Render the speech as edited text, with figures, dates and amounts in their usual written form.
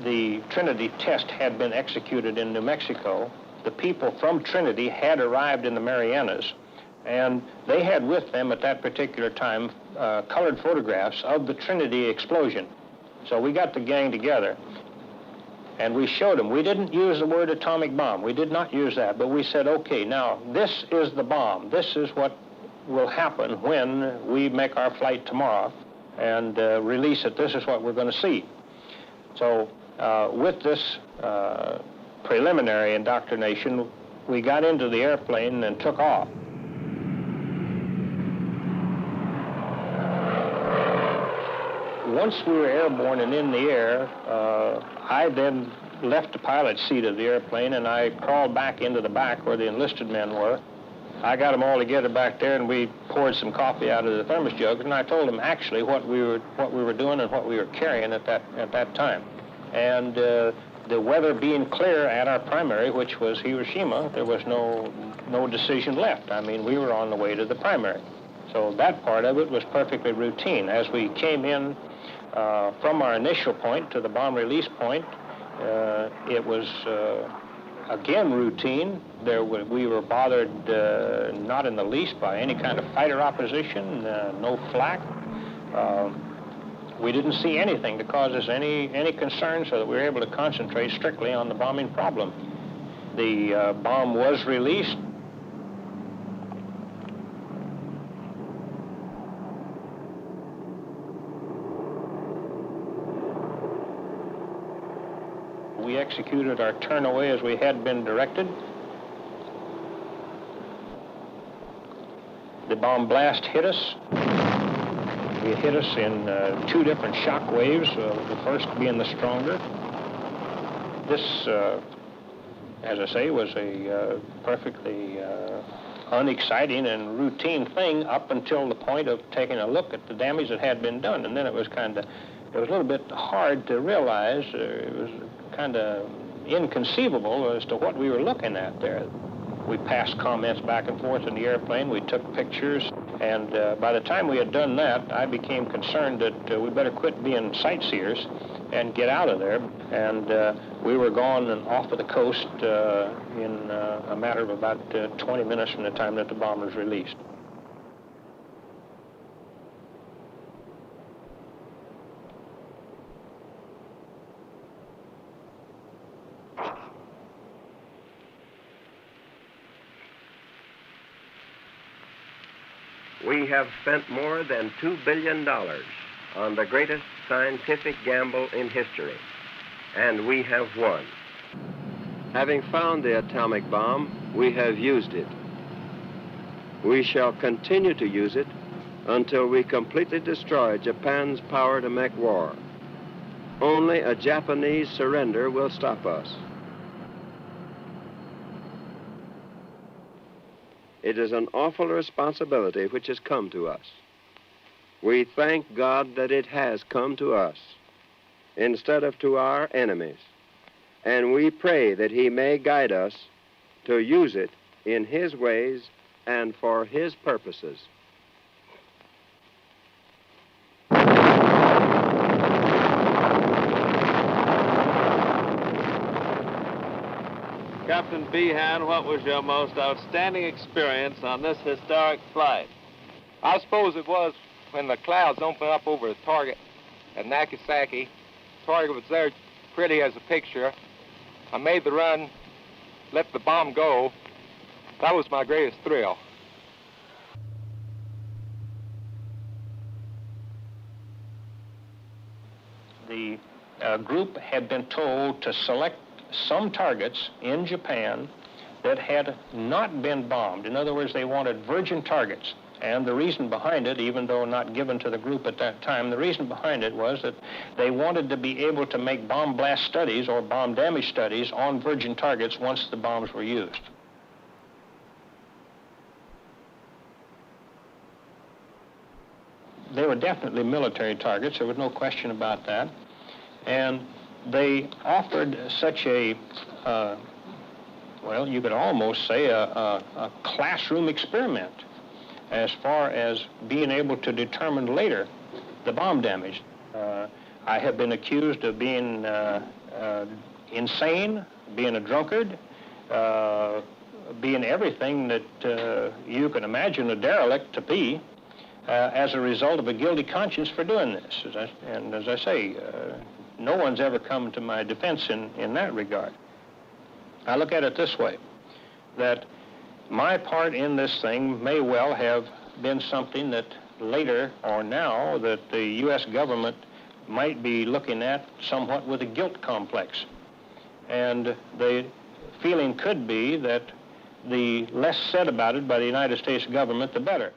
the Trinity test had been executed in New Mexico, the people from Trinity had arrived in the Marianas, and they had with them at that particular time colored photographs of the Trinity explosion. So we got the gang together, and we showed them. We didn't use the word atomic bomb. We did not use that, but we said, okay, now this is the bomb. This is what will happen when we make our flight tomorrow and release it. This is what we're going to see. So with this preliminary indoctrination, we got into the airplane and took off. Once we were airborne and in the air, I then left the pilot's seat of the airplane and I crawled back into the back where the enlisted men were. I got them all together back there and we poured some coffee out of the thermos jugs, and I told them actually what we were doing and what we were carrying at that time. And the weather being clear at our primary, which was Hiroshima, there was no decision left. I mean, we were on the way to the primary. So that part of it was perfectly routine. As we came in from our initial point to the bomb release point, it was again routine. We were bothered not in the least by any kind of fighter opposition, no flak. We didn't see anything to cause us any concern, so that we were able to concentrate strictly on the bombing problem. The bomb was released. We executed our turn away as we had been directed. The bomb blast hit us. It hit us in two different shock waves, the first being the stronger. This, as I say, was a perfectly unexciting and routine thing up until the point of taking a look at the damage that had been done. And then it was a little bit hard to realize. It was kind of inconceivable as to what we were looking at there. We passed comments back and forth in the airplane. We took pictures. And by the time we had done that, I became concerned that we better quit being sightseers and get out of there. And we were gone and off of the coast in a matter of about 20 minutes from the time that the bomb was released. We have spent more than $2 billion on the greatest scientific gamble in history, and we have won. Having found the atomic bomb, we have used it. We shall continue to use it until we completely destroy Japan's power to make war. Only a Japanese surrender will stop us. It is an awful responsibility which has come to us. We thank God that it has come to us instead of to our enemies, and we pray that He may guide us to use it in His ways and for His purposes. Captain Beahan, what was your most outstanding experience on this historic flight? I suppose it was when the clouds opened up over the target at Nagasaki. The target was there pretty as a picture. I made the run, let the bomb go. That was my greatest thrill. The group had been told to select some targets in Japan that had not been bombed. In other words, they wanted virgin targets. And the reason behind it, even though not given to the group at that time, the reason behind it was that they wanted to be able to make bomb blast studies or bomb damage studies on virgin targets once the bombs were used. They were definitely military targets. There was no question about that. And they offered such a, well, you could almost say a classroom experiment as far as being able to determine later the bomb damage. I have been accused of being insane, being a drunkard, being everything that you can imagine a derelict to be, as a result of a guilty conscience for doing this. And as I say, no one's ever come to my defense in that regard. I look at it this way, that my part in this thing may well have been something that later or now that the U.S. government might be looking at somewhat with a guilt complex. And the feeling could be that the less said about it by the United States government, the better.